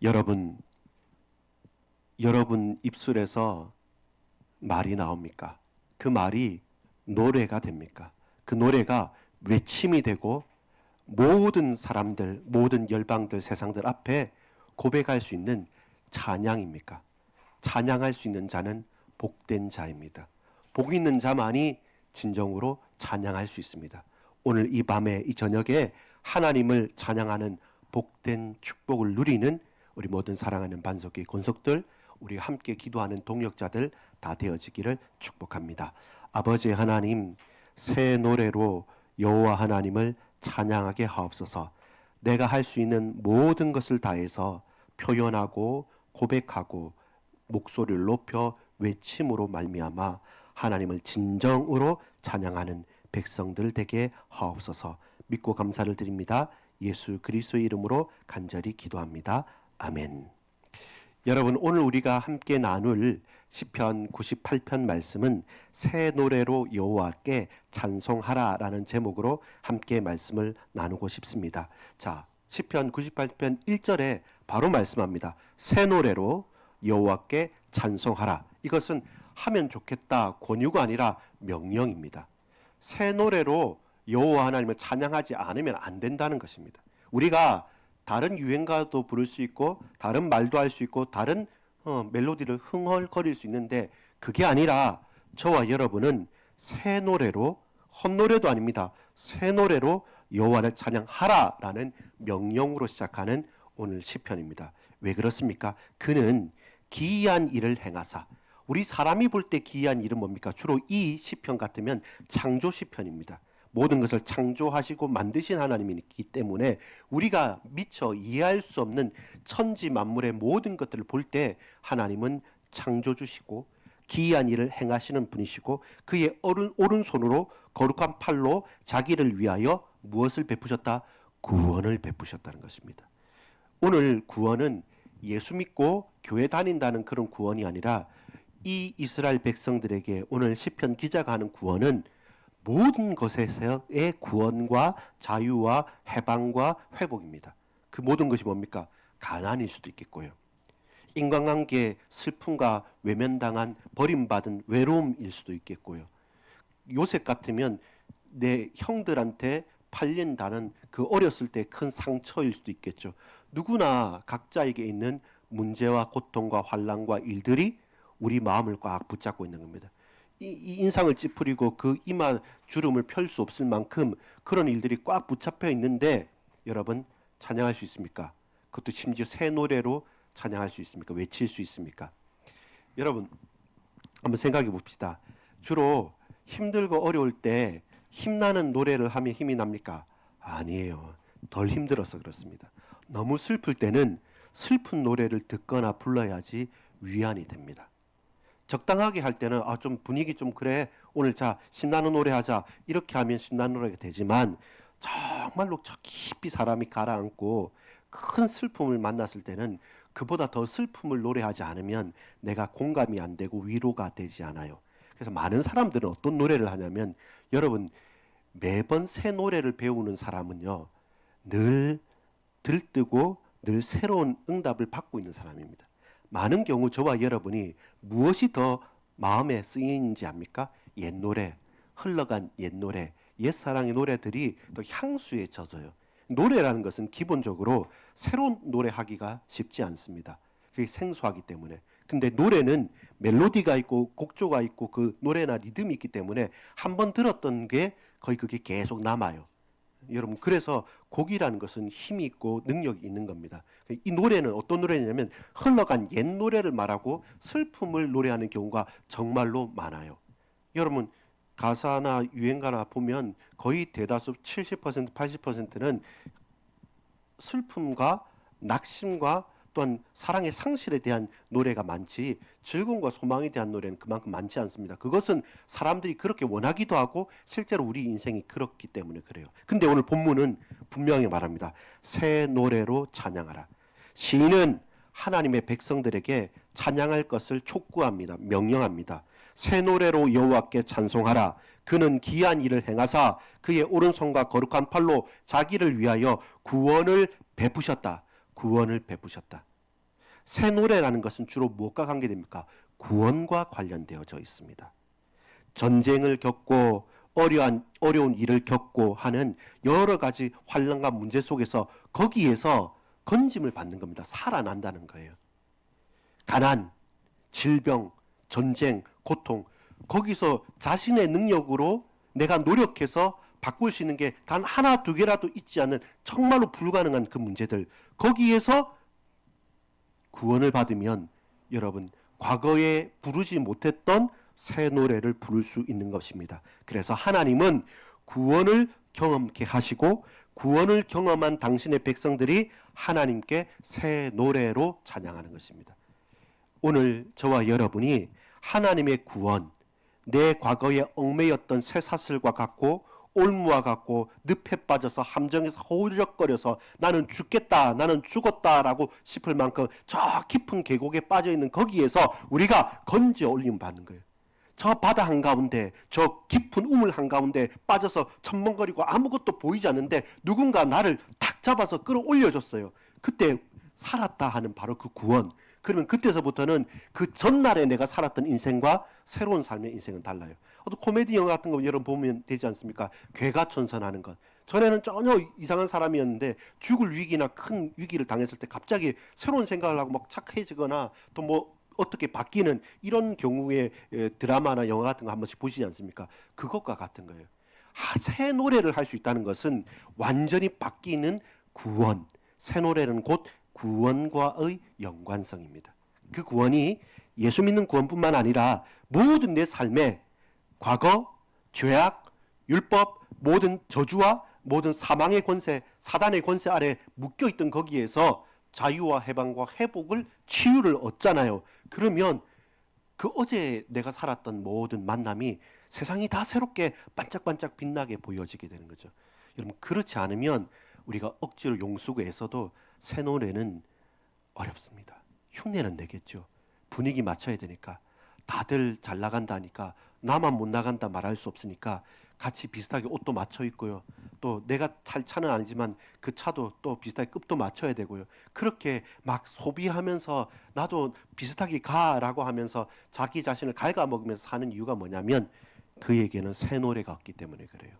여러분 입술에서 말이 나옵니까? 그 말이 노래가 됩니까? 그 노래가 외침이 되고 모든 사람들, 모든 열방들, 세상들 앞에 고백할 수 있는 찬양입니까? 찬양할 수 있는 자는 복된 자입니다. 복 있는 자만이 진정으로 찬양할 수 있습니다. 오늘 이 밤에, 이 저녁에 하나님을 찬양하는 복된 축복을 누리는 우리 모든 사랑하는 반석의 권속들, 우리 함께 기도하는 동역자들 다 되어지기를 축복합니다. 아버지 하나님, 새 노래로 여호와 하나님을 찬양하게 하옵소서. 내가 할 수 있는 모든 것을 다해서 표현하고 고백하고 목소리를 높여 외침으로 말미암아 하나님을 진정으로 찬양하는 백성들 되게 하옵소서. 믿고 감사를 드립니다. 예수 그리스도의 이름으로 간절히 기도합니다. 아멘. 여러분, 오늘 우리가 함께 나눌 시편 98편 말씀은 새 노래로 여호와께 찬송하라라는 제목으로 함께 말씀을 나누고 싶습니다. 자, 시편 98편 1절에 바로 말씀합니다. 새 노래로 여호와께 찬송하라. 이것은 하면 좋겠다 권유가 아니라 명령입니다. 새 노래로 여호와 하나님을 찬양하지 않으면 안 된다는 것입니다. 우리가 다른 유행가도 부를 수 있고 다른 말도 할 수 있고 다른 멜로디를 흥얼거릴 수 있는데 그게 아니라 저와 여러분은 새 노래로, 헛노래도 아닙니다. 새 노래로 여호와를 찬양하라라는 명령으로 시작하는 오늘 시편입니다. 왜 그렇습니까? 그는 기이한 일을 행하사. 우리 사람이 볼 때 기이한 일은 뭡니까? 주로 이 시편 같으면 창조 시편입니다. 모든 것을 창조하시고 만드신 하나님이기 때문에 우리가 미처 이해할 수 없는 천지 만물의 모든 것들을 볼 때 하나님은 창조주시고 기이한 일을 행하시는 분이시고 그의 오른손으로 거룩한 팔로 자기를 위하여 무엇을 베푸셨다? 구원을 베푸셨다는 것입니다. 오늘 구원은 예수 믿고 교회 다닌다는 그런 구원이 아니라 이 이스라엘 백성들에게 오늘 시편 기자가 하는 구원은 모든 것에서의 구원과 자유와 해방과 회복입니다. 그 모든 것이 뭡니까? 가난일 수도 있겠고요. 인간관계의 슬픔과 외면당한 버림받은 외로움일 수도 있겠고요. 요셉 같으면 내 형들한테 팔린다는 그 어렸을 때 큰 상처일 수도 있겠죠. 누구나 각자에게 있는 문제와 고통과 환난과 일들이 우리 마음을 꽉 붙잡고 있는 겁니다. 이 인상을 찌푸리고 그 이마 주름을 펼 수 없을 만큼 그런 일들이 꽉 붙잡혀 있는데 여러분 찬양할 수 있습니까? 그것도 심지어 새 노래로 찬양할 수 있습니까? 외칠 수 있습니까? 여러분 한번 생각해 봅시다. 주로 힘들고 어려울 때 힘나는 노래를 하면 힘이 납니까? 아니에요. 덜 힘들어서 그렇습니다. 너무 슬플 때는 슬픈 노래를 듣거나 불러야지 위안이 됩니다. 적당하게 할 때는 좀 분위기 좀 그래, 오늘 자 신나는 노래 하자, 이렇게 하면 신나는 노래가 되지만 정말로 저 깊이 사람이 가라앉고 큰 슬픔을 만났을 때는 그보다 더 슬픔을 노래하지 않으면 내가 공감이 안 되고 위로가 되지 않아요. 그래서 많은 사람들은 어떤 노래를 하냐면, 여러분 매번 새 노래를 배우는 사람은요 늘 들뜨고 늘 새로운 응답을 받고 있는 사람입니다. 많은 경우 저와 여러분이 무엇이 더 마음에 쓰이는지 압니까? 옛 노래, 흘러간 옛 노래, 옛사랑의 노래들이 또 향수에 젖어요. 노래라는 것은 기본적으로 새로운 노래하기가 쉽지 않습니다. 그게 생소하기 때문에. 근데 노래는 멜로디가 있고 곡조가 있고 그 노래나 리듬이 있기 때문에 한번 들었던 게 거의 그게 계속 남아요. 여러분, 그래서 곡이라는 것은 힘이 있고 능력이 있는 겁니다. 이 노래는 어떤 노래냐면 흘러간 옛 노래를 말하고 슬픔을 노래하는 경우가 정말로 많아요. 여러분 가사나 유행가나 보면 거의 대다수 70% 80%는 슬픔과 낙심과 또한 사랑의 상실에 대한 노래가 많지 즐거움과 소망에 대한 노래는 그만큼 많지 않습니다. 그것은 사람들이 그렇게 원하기도 하고 실제로 우리 인생이 그렇기 때문에 그래요. 근데 오늘 본문은 분명히 말합니다. 새 노래로 찬양하라. 시인은 하나님의 백성들에게 찬양할 것을 촉구합니다. 명령합니다. 새 노래로 여호와께 찬송하라. 그는 기이한 일을 행하사 그의 오른손과 거룩한 팔로 자기를 위하여 구원을 베푸셨다. 구원을 베푸셨다. 새 노래라는 것은 주로 무엇과 관계됩니까? 구원과 관련되어져 있습니다. 전쟁을 겪고 어려운 일을 겪고 하는 여러 가지 환난과 문제 속에서 거기에서 건짐을 받는 겁니다. 살아난다는 거예요. 가난, 질병, 전쟁, 고통, 거기서 자신의 능력으로 내가 노력해서 바꿀 수 있는 게 단 하나 두 개라도 있지 않는 정말로 불가능한 그 문제들, 거기에서 구원을 받으면 여러분 과거에 부르지 못했던 새 노래를 부를 수 있는 것입니다. 그래서 하나님은 구원을 경험케 하시고 구원을 경험한 당신의 백성들이 하나님께 새 노래로 찬양하는 것입니다. 오늘 저와 여러분이 하나님의 구원, 내 과거에 얽매였던 쇠사슬과 같고 올무와 같고 늪에 빠져서 함정에서 허우적거려서 나는 죽겠다, 나는 죽었다라고 싶을 만큼 저 깊은 계곡에 빠져있는 거기에서 우리가 건져 올림 받는 거예요. 저 바다 한가운데, 저 깊은 우물 한가운데 빠져서 첨벙거리고 아무것도 보이지 않는데 누군가 나를 탁 잡아서 끌어올려줬어요. 그때 살았다 하는 바로 그 구원. 그러면 그때서부터는 그 전날에 내가 살았던 인생과 새로운 삶의 인생은 달라요. 또 코미디 영화 같은 거 여러분 보면 되지 않습니까? 괴가천선하는 것. 전에는 전혀 이상한 사람이었는데 죽을 위기나 큰 위기를 당했을 때 갑자기 새로운 생각을 하고 막 착해지거나 또 뭐 어떻게 바뀌는 이런 경우의 드라마나 영화 같은 거 한 번씩 보시지 않습니까? 그것과 같은 거예요. 새 노래를 할 수 있다는 것은 완전히 바뀌는 구원. 새 노래는 곧 구원과의 연관성입니다. 그 구원이 예수 믿는 구원뿐만 아니라 모든 내 삶에 과거, 죄악, 율법, 모든 저주와 모든 사망의 권세, 사단의 권세 아래 묶여있던 거기에서 자유와 해방과 회복을, 치유를 얻잖아요. 그러면 그 어제 내가 살았던 모든 만남이 세상이 다 새롭게 반짝반짝 빛나게 보여지게 되는 거죠. 여러분, 그렇지 않으면 우리가 억지로 용수고 애써도 새 노래는 어렵습니다. 흉내는 내겠죠. 분위기 맞춰야 되니까. 다들 잘 나간다니까 나만 못 나간다 말할 수 없으니까 같이 비슷하게 옷도 맞춰 입고요. 또 내가 탈 차는 아니지만 그 차도 또 비슷하게 급도 맞춰야 되고요. 그렇게 막 소비하면서 나도 비슷하게 가라고 하면서 자기 자신을 갉아먹으면서 사는 이유가 뭐냐면 그에게는 새 노래가 없기 때문에 그래요.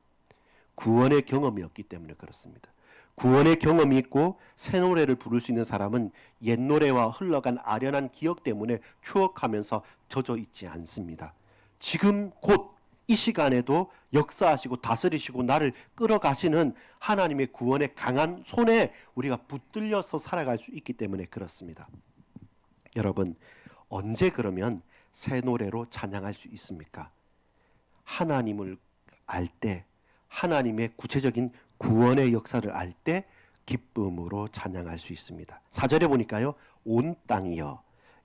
구원의 경험이 없기 때문에 그렇습니다. 구원의 경험이 있고 새 노래를 부를 수 있는 사람은 옛 노래와 흘러간 아련한 기억 때문에 추억하면서 젖어 있지 않습니다. 지금 곧 이 시간에도 역사하시고 다스리시고 나를 끌어가시는 하나님의 구원의 강한 손에 우리가 붙들려서 살아갈 수 있기 때문에 그렇습니다. 여러분, 언제 그러면 새 노래로 찬양할 수 있습니까? 하나님을 알 때, 하나님의 구체적인 구원의 역사를 알 때 기쁨으로 찬양할 수 있습니다. 4절에 보니까요. 온 땅이여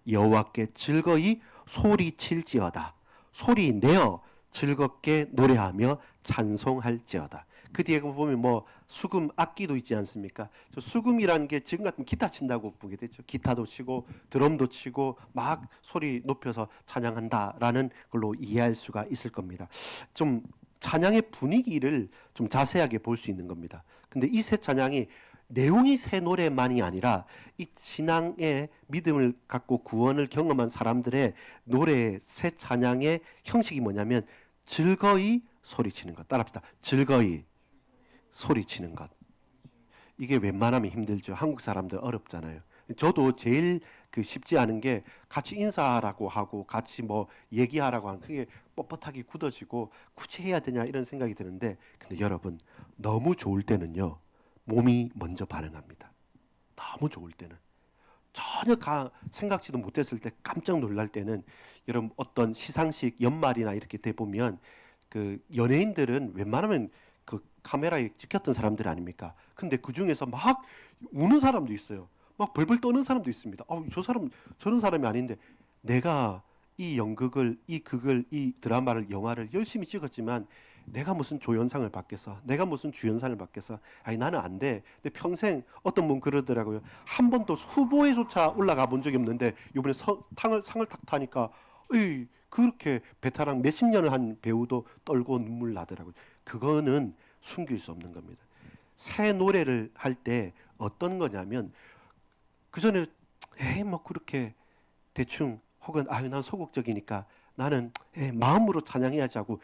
여호와께 즐거이 소리칠지어다. 소리 내어 즐겁게 노래하며 찬송할지어다. 그 뒤에 보면 뭐 수금 악기도 있지 않습니까? 저 수금이라는 게 지금 같은 기타 친다고 보게 되죠. 기타도 치고 드럼도 치고 막 소리 높여서 찬양한다라는 걸로 이해할 수가 있을 겁니다. 좀 찬양의 분위기를 좀 자세하게 볼 수 있는 겁니다. 근데 이 새 찬양이 내용이 새 노래만이 아니라 이 신앙의 믿음을 갖고 구원을 경험한 사람들의 노래 새 찬양의 형식이 뭐냐면 즐거이 소리치는 것. 따라합시다. 즐거이 소리치는 것. 이게 웬만하면 힘들죠. 한국 사람들 어렵잖아요. 저도 제일 쉽지 않은 게 같이 인사하라고 하고 같이 뭐 얘기하라고 하는 그게 뻣뻣하게 굳어지고 굳이 해야 되냐 이런 생각이 드는데 근데 여러분 너무 좋을 때는요. 몸이 먼저 반응합니다. 너무 좋을 때는 전혀 생각지도 못했을 때 깜짝 놀랄 때는 여러분 어떤 시상식 연말이나 이렇게 돼 보면 그 연예인들은 웬만하면 그 카메라에 찍혔던 사람들 아닙니까? 근데 그 중에서 막 우는 사람도 있어요. 막 벌벌 떠는 사람도 있습니다. 저 사람 저런 사람이 아닌데 내가 이 연극을 이 드라마를 영화를 열심히 찍었지만 내가 무슨 조연상을 받겠어? 내가 무슨 주연상을 받겠어? 아니 나는 안 돼. 근데 평생 어떤 분 그러더라고요. 한 번도 후보에조차 올라가 본 적이 없는데 이번에 상을 탁 타니까 그렇게 베테랑 몇십 년을 한 배우도 떨고 눈물 나더라고요. 그거는 숨길 수 없는 겁니다. 새 노래를 할 때 어떤 거냐면 그 전에 에이 뭐 그렇게 대충 혹은 아유 난 소극적이니까 나는 마음으로 찬양해야지 하고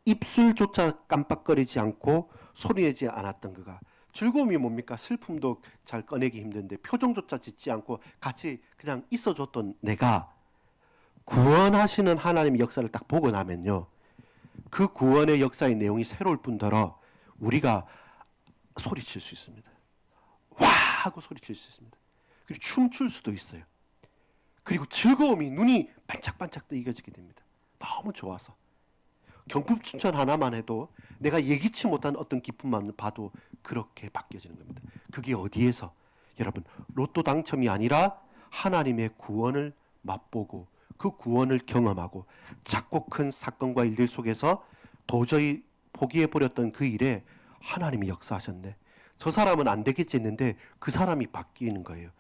입술조차 깜빡거리지 않고 소리내지 않았던 그가 즐거움이 뭡니까? 슬픔도 잘 꺼내기 힘든데 표정조차 짓지 않고 같이 그냥 있어줬던 내가 구원하시는 하나님의 역사를 딱 보고 나면요. 그 구원의 역사의 내용이 새로울 뿐더러 우리가 소리칠 수 있습니다. 와 하고 소리칠 수 있습니다. 그리고 춤출 수도 있어요. 그리고 즐거움이 눈이 반짝반짝 뜨이게 됩니다. 너무 좋아서. 경품 추천 하나만 해도 내가 예기치 못한 어떤 기쁨만 봐도 그렇게 바뀌어지는 겁니다. 그게 어디에서? 여러분 로또 당첨이 아니라 하나님의 구원을 맛보고 그 구원을 경험하고 작고 큰 사건과 일들 속에서 도저히 포기해버렸던 그 일에 하나님이 역사하셨네. 저 사람은 안 되겠지 했는데 그 사람이 바뀌는 거예요.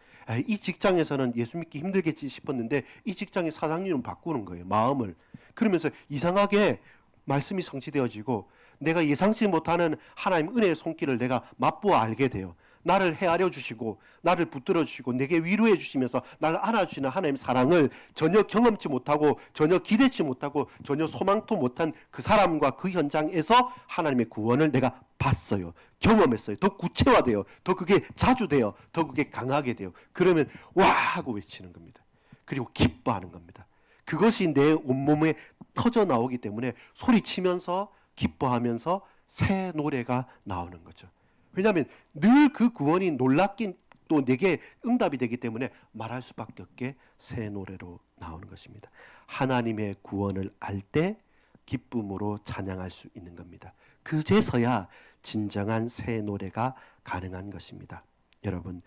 이 직장에서는 예수 믿기 힘들겠지 싶었는데 이 직장의 사장님은 바꾸는 거예요. 마음을. 그러면서 이상하게 말씀이 성취되어지고 내가 예상치 못하는 하나님 은혜의 손길을 내가 맛보아 알게 돼요. 나를 헤아려 주시고 나를 붙들어 주시고 내게 위로해 주시면서 나를 안아주시는 하나님의 사랑을 전혀 경험치 못하고 전혀 기대치 못하고 전혀 소망도 못한 그 사람과 그 현장에서 하나님의 구원을 내가 봤어요. 경험했어요. 더 구체화돼요. 더 그게 자주 돼요. 더 그게 강하게 돼요. 그러면 와 하고 외치는 겁니다. 그리고 기뻐하는 겁니다. 그것이 내 온몸에 터져 나오기 때문에 소리치면서 기뻐하면서 새 노래가 나오는 거죠. 왜냐하면 늘 그 구원이 놀랍긴 또 내게 응답이 되기 때문에 말할 수밖에 없게 새 노래로 나오는 것입니다. 하나님의 구원을 알 때 기쁨으로 찬양할 수 있는 겁니다. 그제서야 진정한 새 노래가 가능한 것입니다. 여러분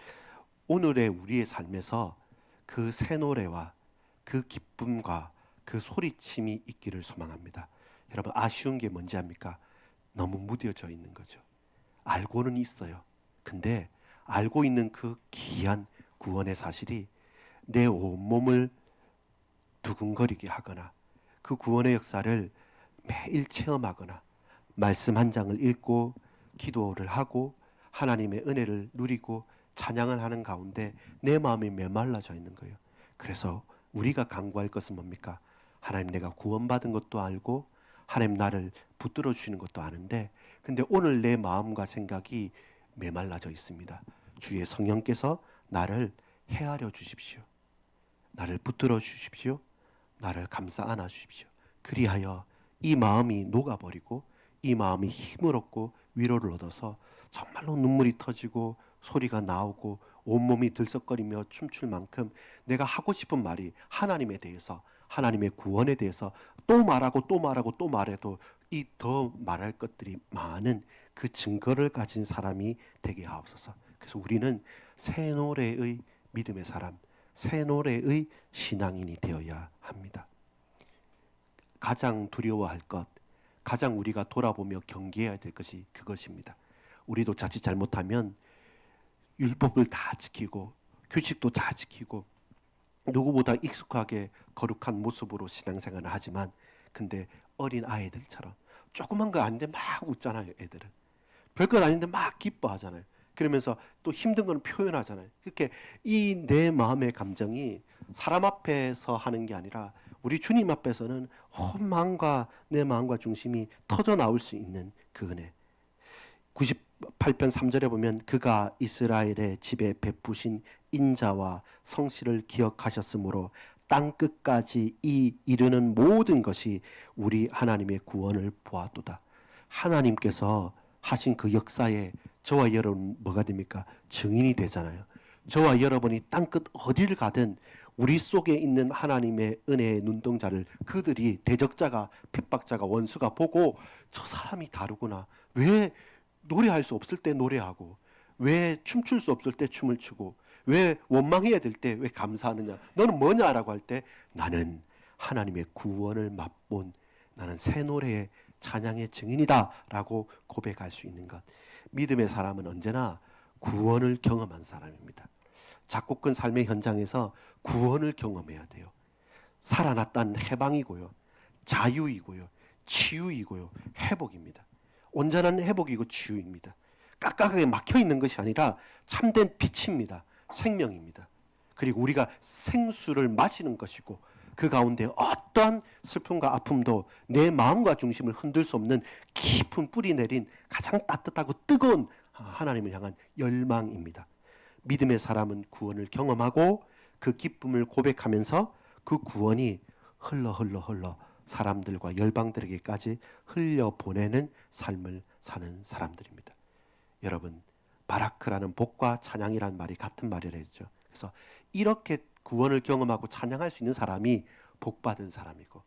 오늘의 우리의 삶에서 그 새 노래와 그 기쁨과 그 소리침이 있기를 소망합니다. 여러분 아쉬운 게 뭔지 압니까? 너무 무뎌져 있는 거죠. 알고는 있어요. 근데 알고 있는 그 귀한 구원의 사실이 내 온몸을 두근거리게 하거나 그 구원의 역사를 매일 체험하거나 말씀 한 장을 읽고 기도를 하고 하나님의 은혜를 누리고 찬양을 하는 가운데 내 마음이 메말라져 있는 거예요. 그래서 우리가 간구할 것은 뭡니까? 하나님 내가 구원받은 것도 알고 하나님 나를 붙들어 주시는 것도 아는데 근데 오늘 내 마음과 생각이 메말라져 있습니다. 주의 성령께서 나를 헤아려 주십시오. 나를 붙들어 주십시오. 나를 감싸 안아 주십시오. 그리하여 이 마음이 녹아버리고 이 마음이 힘을 얻고 위로를 얻어서 정말로 눈물이 터지고 소리가 나오고 온몸이 들썩거리며 춤출 만큼 내가 하고 싶은 말이 하나님에 대해서 하나님의 구원에 대해서 또 말하고 또 말하고 또 말해도 이 더 말할 것들이 많은 그 증거를 가진 사람이 되게 하옵소서. 그래서 우리는 새 노래의 믿음의 사람, 새 노래의 신앙인이 되어야 합니다. 가장 두려워할 것, 가장 우리가 돌아보며 경계해야 될 것이 그것입니다. 우리도 자칫 잘못하면 율법을 다 지키고 규칙도 다 지키고 누구보다 익숙하게 거룩한 모습으로 신앙생활을 하지만 근데 어린 아이들처럼 조그만 거 아닌데 막 웃잖아요. 애들은 별것 아닌데 막 기뻐하잖아요. 그러면서 또 힘든 건 표현하잖아요. 그렇게 이 내 마음의 감정이 사람 앞에서 하는 게 아니라 우리 주님 앞에서는 온 마음과 내 마음과 중심이 터져 나올 수 있는 그 은혜. 98편 3절에 보면 그가 이스라엘의 집에 베푸신 인자와 성실을 기억하셨으므로 땅 끝까지 이 이르는 모든 것이 우리 하나님의 구원을 보았도다. 하나님께서 하신 그 역사에 저와 여러분 뭐가 됩니까? 증인이 되잖아요. 저와 여러분이 땅끝 어디를 가든 우리 속에 있는 하나님의 은혜의 눈동자를 그들이 대적자가 핍박자가 원수가 보고 저 사람이 다르구나. 왜 노래할 수 없을 때 노래하고 왜 춤출 수 없을 때 춤을 추고 왜 원망해야 될 때 왜 감사하느냐. 너는 뭐냐라고 할 때 나는 하나님의 구원을 맛본 나는 새 노래의 찬양의 증인이다 라고 고백할 수 있는 것. 믿음의 사람은 언제나 구원을 경험한 사람입니다. 작고 큰 삶의 현장에서 구원을 경험해야 돼요. 살아났다는 해방이고요. 자유이고요. 치유이고요. 회복입니다. 온전한 회복이고 치유입니다. 깍깍하게 막혀있는 것이 아니라 참된 빛입니다. 생명입니다. 그리고 우리가 생수를 마시는 것이고 그 가운데 어떠한 슬픔과 아픔도 내 마음과 중심을 흔들 수 없는 깊은 뿌리 내린 가장 따뜻하고 뜨거운 하나님을 향한 열망입니다. 믿음의 사람은 구원을 경험하고 그 기쁨을 고백하면서 그 구원이 흘러 사람들과 열방들에게까지 흘려보내는 삶을 사는 사람들입니다. 여러분, 바라크라는 복과 찬양이라는 말이 같은 말이라 했죠. 그래서 이렇게 구원을 경험하고 찬양할 수 있는 사람이 복받은 사람이고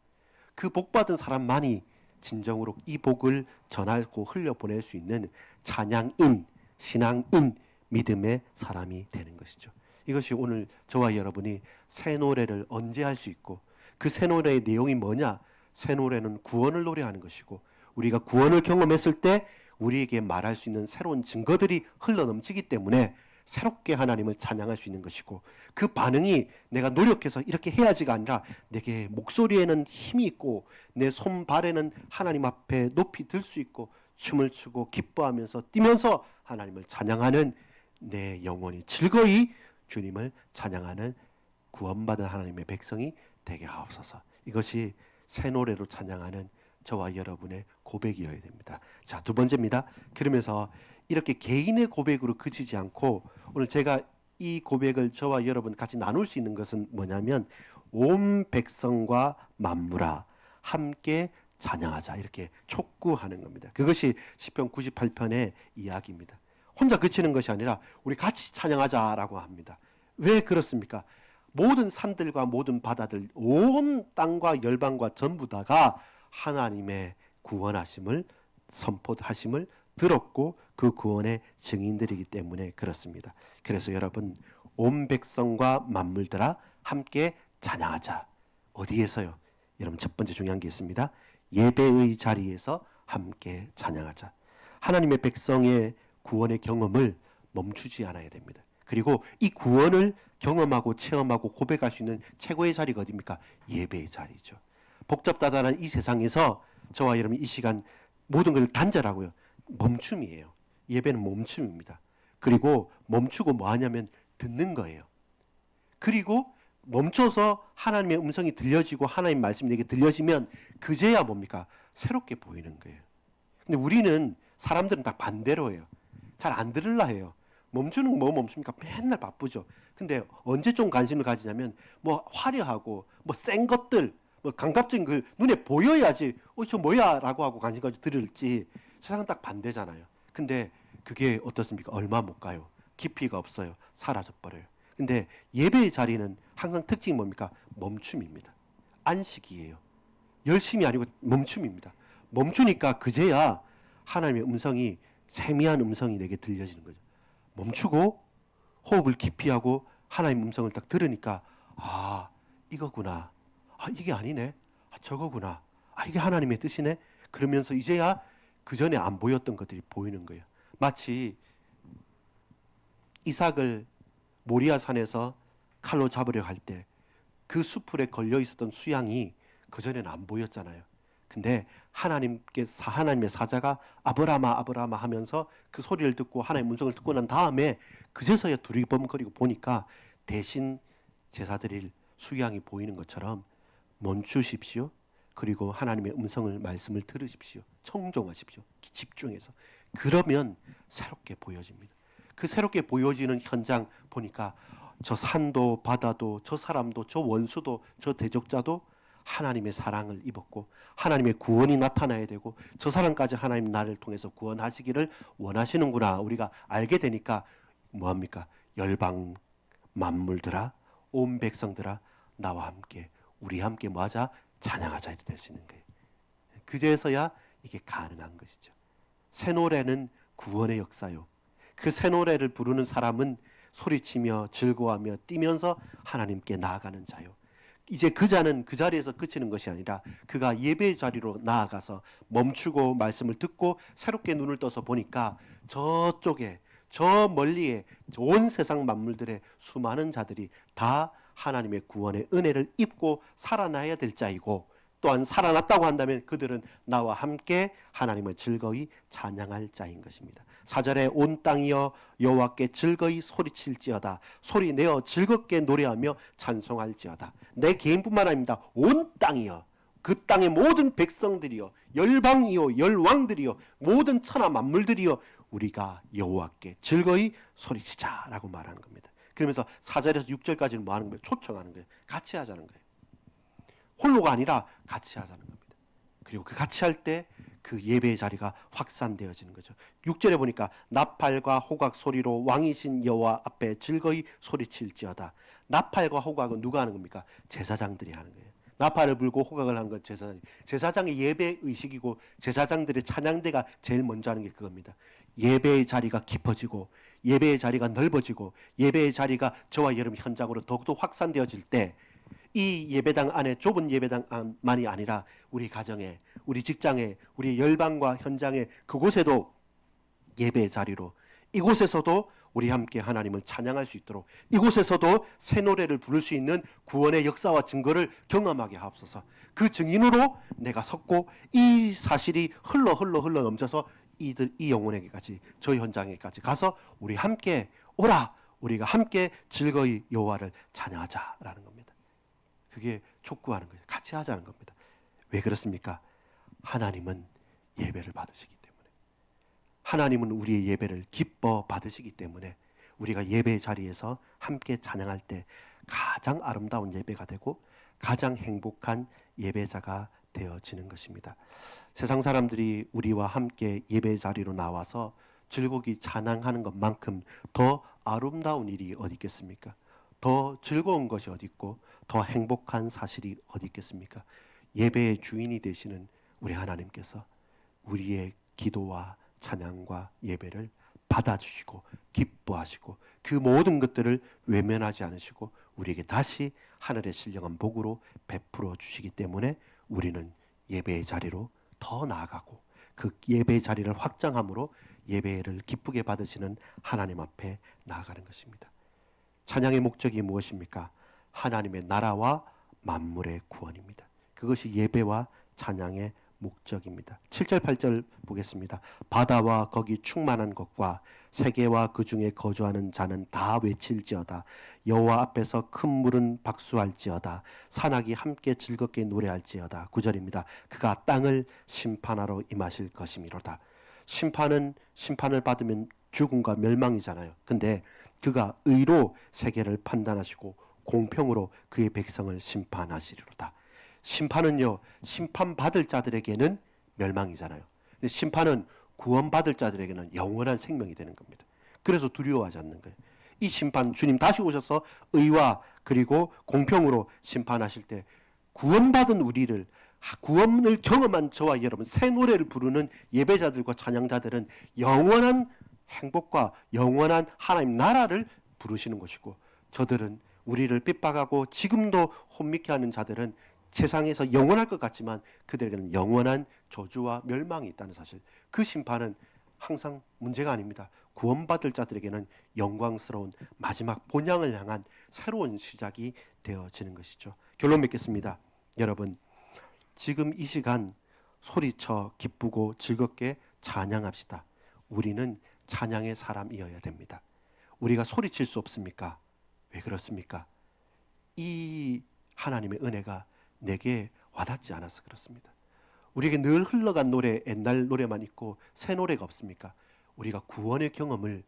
그 복받은 사람만이 진정으로 이 복을 전하고 흘려보낼 수 있는 찬양인, 신앙인, 믿음의 사람이 되는 것이죠. 이것이 오늘 저와 여러분이 새 노래를 언제 할 수 있고 그 새 노래의 내용이 뭐냐? 새 노래는 구원을 노래하는 것이고 우리가 구원을 경험했을 때 우리에게 말할 수 있는 새로운 증거들이 흘러넘치기 때문에 새롭게 하나님을 찬양할 수 있는 것이고 그 반응이 내가 노력해서 이렇게 해야지가 아니라 내게 목소리에는 힘이 있고 내 손발에는 하나님 앞에 높이 들 수 있고 춤을 추고 기뻐하면서 뛰면서 하나님을 찬양하는 내 영혼이 즐거이 주님을 찬양하는 구원받은 하나님의 백성이 되게 하옵소서. 이것이 새 노래로 찬양하는 저와 여러분의 고백이어야 됩니다. 자, 두 번째입니다. 그러면서 이렇게 개인의 고백으로 그치지 않고 오늘 제가 이 고백을 저와 여러분 같이 나눌 수 있는 것은 뭐냐면 온 백성과 만물아 함께 찬양하자 이렇게 촉구하는 겁니다. 그것이 시편 98편의 이야기입니다. 혼자 그치는 것이 아니라 우리 같이 찬양하자라고 합니다. 왜 그렇습니까? 모든 산들과 모든 바다들 온 땅과 열방과 전부 다가 하나님의 구원하심을 선포하심을 들었고 그 구원의 증인들이기 때문에 그렇습니다. 그래서 여러분 온 백성과 만물들아 함께 찬양하자. 어디에서요? 여러분 첫 번째 중요한 게 있습니다. 예배의 자리에서 함께 찬양하자. 하나님의 백성의 구원의 경험을 멈추지 않아야 됩니다. 그리고 이 구원을 경험하고 체험하고 고백할 수 있는 최고의 자리가 어디입니까? 예배의 자리죠. 복잡다단한 이 세상에서 저와 여러분 이 시간 모든 걸 단절하고요. 멈춤이에요. 예배는 멈춤입니다. 그리고 멈추고 뭐 하냐면 듣는 거예요. 그리고 멈춰서 하나님의 음성이 들려지고 하나님 말씀이 내게 들려지면 그제야 뭡니까? 새롭게 보이는 거예요. 근데 우리는 사람들은 다 반대로 해요. 잘 안 들으려 해요. 멈추는 거 뭐 멈춥니까? 맨날 바쁘죠. 근데 언제 좀 관심을 가지냐면 뭐 화려하고 뭐 센 것들 뭐 감각적인 그 눈에 보여야지 저 뭐야 라고 하고 관심 가지고 들을지 세상은 딱 반대잖아요. 근데 그게 어떻습니까? 얼마 못 가요. 깊이가 없어요. 사라져버려요. 근데 예배의 자리는 항상 특징이 뭡니까? 멈춤입니다. 안식이에요. 열심이 아니고 멈춤입니다. 멈추니까 그제야 하나님의 음성이 세미한 음성이 내게 들려지는 거죠. 멈추고 호흡을 깊이 하고 하나님 음성을 딱 들으니까 아 이거구나. 아 이게 아니네. 아 저거구나. 아 이게 하나님의 뜻이네. 그러면서 이제야 그 전에 안 보였던 것들이 보이는 거예요. 마치 이삭을 모리아 산에서 칼로 잡으려 할 때 그 수풀에 걸려 있었던 수양이 그 전에는 안 보였잖아요. 근데 하나님의 사자가 아브라마 아브라마 하면서 그 소리를 듣고 하나님의 음성을 듣고 난 다음에 그제서야 두리번거리고 보니까 대신 제사 드릴 수양이 보이는 것처럼 멈추십시오. 그리고 하나님의 음성을 말씀을 들으십시오. 청종하십시오. 집중해서. 그러면 새롭게 보여집니다. 그 새롭게 보여지는 현장 보니까 저 산도 바다도 저 사람도 저 원수도 저 대적자도 하나님의 사랑을 입었고 하나님의 구원이 나타나야 되고 저 사람까지 하나님 나를 통해서 구원하시기를 원하시는구나 우리가 알게 되니까 뭐합니까? 열방 만물들아 온 백성들아 나와 함께 우리 함께 뭐하자? 찬양하자 이렇게 될 수 있는 거예요. 그제서야 이게 가능한 것이죠. 새 노래는 구원의 역사요. 그 새 노래를 부르는 사람은 소리치며 즐거워하며 뛰면서 하나님께 나아가는 자요. 이제 그 자는 그 자리에서 그치는 것이 아니라 그가 예배의 자리로 나아가서 멈추고 말씀을 듣고 새롭게 눈을 떠서 보니까 저쪽에 저 멀리에 온 세상 만물들의 수많은 자들이 다 하나님의 구원의 은혜를 입고 살아나야 될 자이고 또한 살아났다고 한다면 그들은 나와 함께 하나님을 즐거이 찬양할 자인 것입니다. 4절에 온 땅이여 여호와께 즐거이 소리칠지어다. 소리내어 즐겁게 노래하며 찬송할지어다. 내 개인뿐만 아닙니다. 온 땅이여, 그 땅의 모든 백성들이여, 열방이여 열왕들이여, 모든 천하 만물들이여, 우리가 여호와께 즐거이 소리치자라고 말하는 겁니다. 그러면서 4절에서 6절까지는 뭐 하는 거예요? 초청하는 거예요. 같이 하자는 거예요. 홀로가 아니라 같이 하자는 겁니다. 그리고 그 같이 할 때 그 예배의 자리가 확산되어지는 거죠. 6절에 보니까 나팔과 호각 소리로 왕이신 여호와 앞에 즐거이 소리칠지어다. 나팔과 호각은 누가 하는 겁니까? 제사장들이 하는 거예요. 나팔을 불고 호각을 하는 건 제사장의 예배 의식이고, 제사장들의 찬양대가 제일 먼저 하는 게 그겁니다. 예배의 자리가 깊어지고, 예배의 자리가 넓어지고, 예배의 자리가 저와 여러분 현장으로 더욱더 확산되어질 때, 이 예배당 안에 좁은 예배당만이 아니라 우리 가정에, 우리 직장에, 우리 열방과 현장에, 그곳에도 예배의 자리로, 이곳에서도 우리 함께 하나님을 찬양할 수 있도록, 이곳에서도 새 노래를 부를 수 있는 구원의 역사와 증거를 경험하게 하옵소서. 그 증인으로 내가 섰고 이 사실이 흘러 넘쳐서 이 영혼에게까지, 저희 현장에까지 가서 우리 함께 오라, 우리가 함께 즐거이 여호와를 찬양하자라는 겁니다. 그게 촉구하는 거예요. 같이 하자는 겁니다. 왜 그렇습니까? 하나님은 예배를 받으시기 때문에, 하나님은 우리의 예배를 기뻐 받으시기 때문에 우리가 예배의 자리에서 함께 찬양할 때 가장 아름다운 예배가 되고 가장 행복한 예배자가 되어지는 것입니다. 세상 사람들이 우리와 함께 예배의 자리로 나와서 즐겁게 찬양하는 것만큼 더 아름다운 일이 어디 있겠습니까? 더 즐거운 것이 어디 있고 더 행복한 사실이 어디 있겠습니까? 예배의 주인이 되시는 우리 하나님께서 우리의 기도와 찬양과 예배를 받아주시고 기뻐하시고 그 모든 것들을 외면하지 않으시고 우리에게 다시 하늘의 신령한 복으로 베풀어 주시기 때문에 우리는 예배의 자리로 더 나아가고 그 예배의 자리를 확장함으로 예배를 기쁘게 받으시는 하나님 앞에 나아가는 것입니다. 찬양의 목적이 무엇입니까? 하나님의 나라와 만물의 구원입니다. 그것이 예배와 찬양의 목적입니다. 7절 8절 보겠습니다. 바다와 거기 충만한 것과 세계와 그 중에 거주하는 자는 다 외칠지어다. 여호와 앞에서 큰 물은 박수할지어다. 산악이 함께 즐겁게 노래할지어다. 9절입니다. 그가 땅을 심판하러 임하실 것이미로다. 심판을 받으면 죽음과 멸망이잖아요. 근데 그가 의로 세계를 판단하시고 공평으로 그의 백성을 심판하시리로다. 심판은요, 심판받을 자들에게는 멸망이잖아요. 근데 심판은 구원받을 자들에게는 영원한 생명이 되는 겁니다. 그래서 두려워하지 않는 거예요. 이 심판, 주님 다시 오셔서 의와 그리고 공평으로 심판하실 때 구원받은 우리를, 구원을 경험한 저와 여러분, 새 노래를 부르는 예배자들과 찬양자들은 영원한 행복과 영원한 하나님 나라를 부르시는 것이고, 저들은, 우리를 핍박하고 지금도 혼미케 하는 자들은 세상에서 영원할 것 같지만 그들에게는 영원한 저주와 멸망이 있다는 사실, 그 심판은 항상 문제가 아닙니다. 구원받을 자들에게는 영광스러운 마지막 본향을 향한 새로운 시작이 되어지는 것이죠. 결론 맺겠습니다. 여러분, 지금 이 시간 소리쳐 기쁘고 즐겁게 찬양합시다. 우리는 찬양의 사람이어야 됩니다. 우리가 소리칠 수 없습니까? 왜 그렇습니까? 이 하나님의 은혜가 내게 와닿지 않아서 그렇습니다. 우리에게 늘 흘러간 노래, 옛날 노래만 있고 새 노래가 없습니까? 우리가 구원의 경험을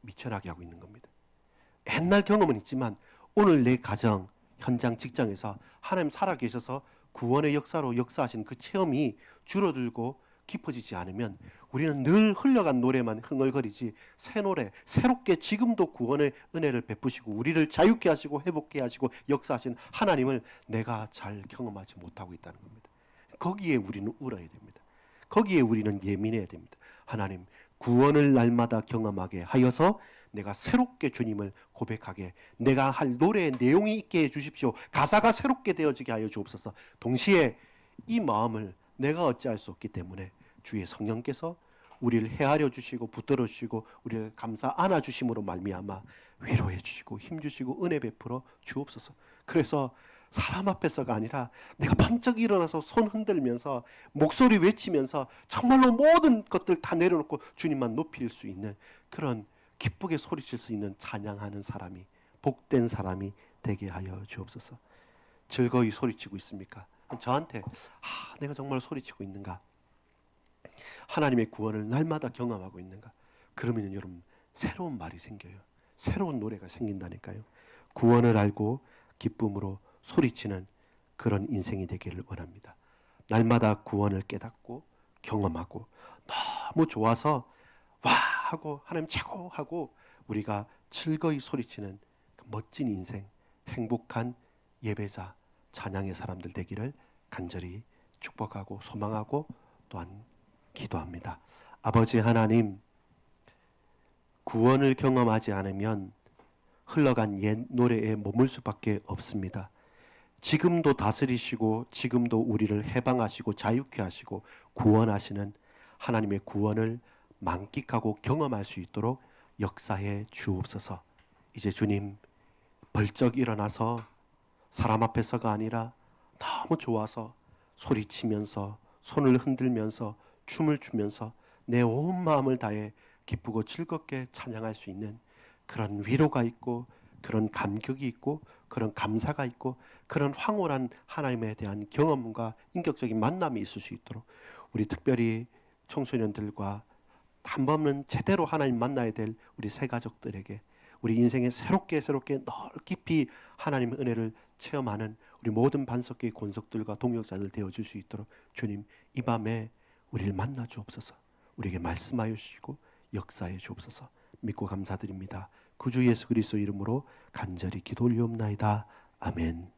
미천하게 하고 있는 겁니다. 옛날 경험은 있지만 오늘 내 가정, 현장, 직장에서 하나님 살아계셔서 구원의 역사로 역사하신 그 체험이 줄어들고 깊어지지 않으면 우리는 늘 흘러간 노래만 흥얼거리지, 새 노래, 새롭게 지금도 구원의 은혜를 베푸시고 우리를 자유케 하시고 회복케 하시고 역사하신 하나님을 내가 잘 경험하지 못하고 있다는 겁니다. 거기에 우리는 울어야 됩니다. 거기에 우리는 예민해야 됩니다. 하나님, 구원을 날마다 경험하게 하여서 내가 새롭게 주님을 고백하게, 내가 할 노래의 내용이 있게 해주십시오. 가사가 새롭게 되어지게 하여 주옵소서. 동시에 이 마음을 내가 어찌할 수 없기 때문에 주의 성령께서 우리를 헤아려 주시고 붙들어 주시고 우리를 감싸 안아 주심으로 말미암아 위로해 주시고 힘 주시고 은혜 베풀어 주옵소서. 그래서 사람 앞에서가 아니라 내가 번쩍 일어나서 손 흔들면서 목소리 외치면서 정말로 모든 것들 다 내려놓고 주님만 높일 수 있는 그런 기쁘게 소리칠 수 있는 찬양하는 사람이, 복된 사람이 되게 하여 주옵소서. 즐거이 소리치고 있습니까? 저한테 내가 정말 소리치고 있는가? 하나님의 구원을 날마다 경험하고 있는가? 그러면 여러분 새로운 말이 생겨요. 새로운 노래가 생긴다니까요. 구원을 알고 기쁨으로 소리치는 그런 인생이 되기를 원합니다. 날마다 구원을 깨닫고 경험하고 너무 좋아서 와 하고 하나님 최고 하고 우리가 즐거이 소리치는 그 멋진 인생, 행복한 예배자, 찬양의 사람들 되기를 간절히 축복하고 소망하고 또한 기도합니다. 아버지 하나님, 구원을 경험하지 않으면 흘러간 옛 노래에 머물 수밖에 없습니다. 지금도 다스리시고 지금도 우리를 해방하시고 자유케 하시고 구원하시는 하나님의 구원을 만끽하고 경험할 수 있도록 역사해 주옵소서. 이제 주님 벌쩍 일어나서 사람 앞에서가 아니라 너무 좋아서 소리치면서 손을 흔들면서 춤을 추면서 내 온 마음을 다해 기쁘고 즐겁게 찬양할 수 있는 그런 위로가 있고 그런 감격이 있고 그런 감사가 있고 그런 황홀한 하나님에 대한 경험과 인격적인 만남이 있을 수 있도록 우리 특별히 청소년들과 한 번은 제대로 하나님 만나야 될 우리 새 가족들에게 우리 인생에 새롭게 깊이 하나님의 은혜를 체험하는 우리 모든 반석교의 권속들과 동역자들 되어줄 수 있도록 주님 이 밤에 우리를 만나 주옵소서. 우리에게 말씀하여 주시고 역사해 주옵소서. 믿고 감사드립니다. 구주 예수 그리스도 이름으로 간절히 기도 올리옵나이다. 아멘.